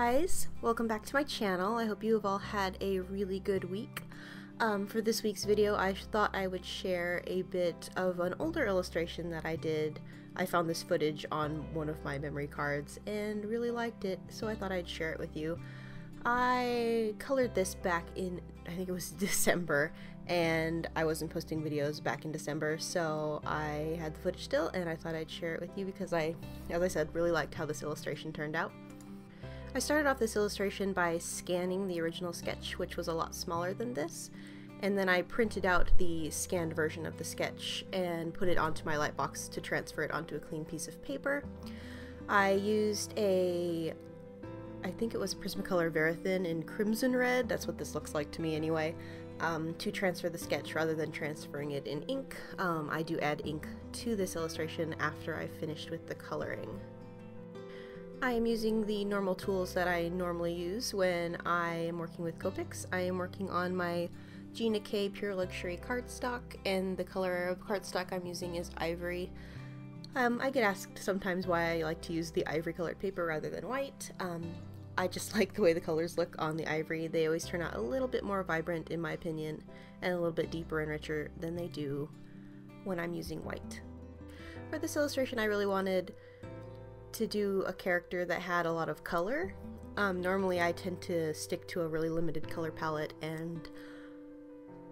guys, welcome back to my channel. I hope you have all had a really good week. For this week's video I thought I would share a bit of an older illustration that I did. I found this footage on one of my memory cards and really liked it, so I thought I'd share it with you. I colored this back in, I think it was December, and I wasn't posting videos back in December, so I had the footage still and I thought I'd share it with you because as I said, really liked how this illustration turned out. I started off this illustration by scanning the original sketch, which was a lot smaller than this, and then I printed out the scanned version of the sketch and put it onto my lightbox to transfer it onto a clean piece of paper. I used I think it was Prismacolor Verithin in crimson red, that's what this looks like to me anyway, to transfer the sketch rather than transferring it in ink. I do add ink to this illustration after I've finished with the coloring. I am using the normal tools that I normally use when I am working with Copics. I am working on my Gina Pure Luxury cardstock, and the color of cardstock I'm using is Ivory. I get asked sometimes why I like to use the ivory colored paper rather than white. I just like the way the colors look on the ivory. They always turn out a little bit more vibrant in my opinion, and a little bit deeper and richer than they do when I'm using white. For this illustration I really wanted to do a character that had a lot of color. Normally I tend to stick to a really limited color palette and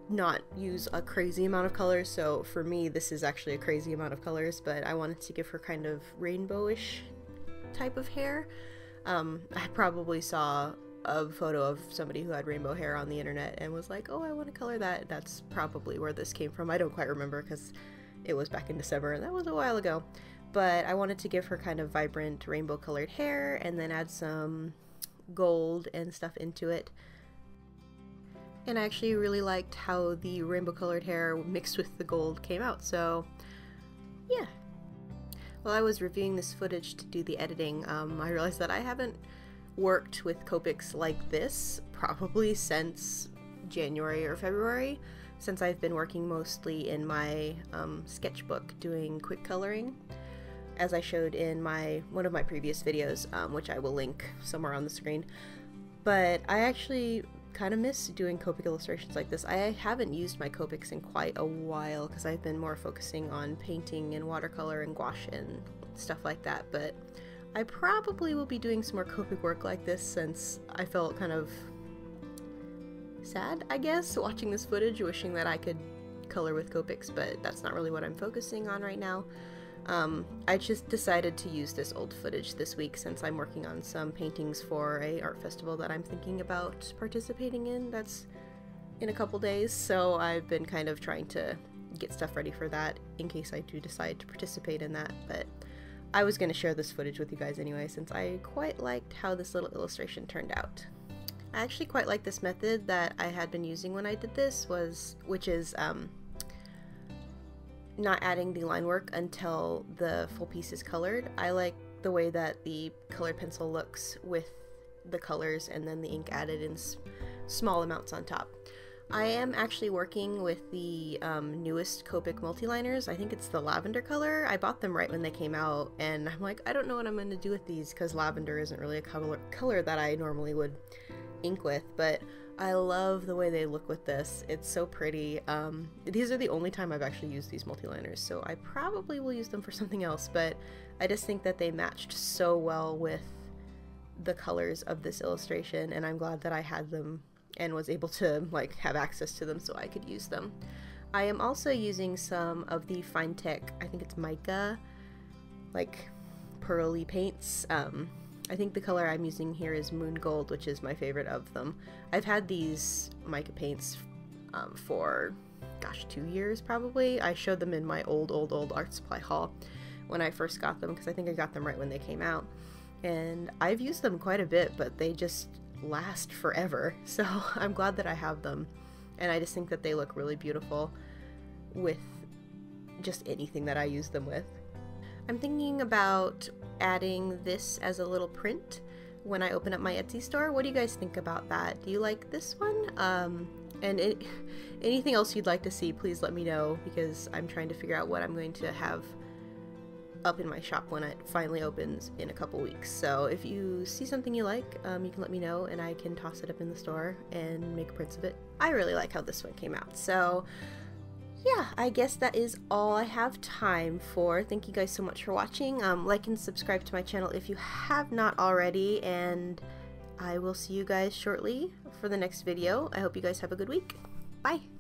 not use a crazy amount of colors, so for me this is actually a crazy amount of colors, but I wanted to give her kind of rainbowish type of hair. I probably saw a photo of somebody who had rainbow hair on the internet and was like, oh, I want to color that. That's probably where this came from. I don't quite remember because it was back in December and that was a while ago. But I wanted to give her kind of vibrant rainbow colored hair and then add some gold and stuff into it. And I actually really liked how the rainbow colored hair mixed with the gold came out, so yeah. While I was reviewing this footage to do the editing, I realized that I haven't worked with Copics like this probably since January or February, since I've been working mostly in my sketchbook doing quick coloring, as I showed in one of my previous videos, which I will link somewhere on the screen. But I actually kind of miss doing Copic illustrations like this. I haven't used my Copics in quite a while because I've been more focusing on painting and watercolor and gouache and stuff like that, but I probably will be doing some more Copic work like this since I felt kind of sad, I guess, watching this footage, wishing that I could color with Copics, but that's not really what I'm focusing on right now. I just decided to use this old footage this week since I'm working on some paintings for a art festival that I'm thinking about participating in. That's in a couple days, so I've been kind of trying to get stuff ready for that in case I do decide to participate in that, but I was going to share this footage with you guys anyway since I quite liked how this little illustration turned out. I actually quite like this method that I had been using when I did this, which is not adding the line work until the full piece is colored. I like the way that the colored pencil looks with the colors and then the ink added in small amounts on top. I am actually working with the newest Copic Multiliners. I think it's the lavender color. I bought them right when they came out and I'm like, I don't know what I'm going to do with these because lavender isn't really a color that I normally would ink with, but I love the way they look with this. It's so pretty. These are the only time I've actually used these multiliners, so I probably will use them for something else, but I just think that they matched so well with the colors of this illustration, and I'm glad that I had them and was able to like have access to them so I could use them. I am also using some of the Finetec, I think it's Mica, like pearly paints. I think the color I'm using here is Moon Gold, which is my favorite of them. I've had these Mica paints for, gosh, 2 years probably. I showed them in my old art supply haul when I first got them because I think I got them right when they came out. And I've used them quite a bit, but they just last forever. So I'm glad that I have them. And I just think that they look really beautiful with just anything that I use them with. I'm thinking about adding this as a little print when I open up my Etsy store. What do you guys think about that? Do you like this one? And anything else you'd like to see, please let me know because I'm trying to figure out what I'm going to have up in my shop when it finally opens in a couple weeks. So if you see something you like, you can let me know and I can toss it up in the store and make prints of it. I really like how this one came out. So yeah, I guess that is all I have time for. Thank you guys so much for watching. Like and subscribe to my channel if you have not already, and I will see you guys shortly for the next video. I hope you guys have a good week. Bye!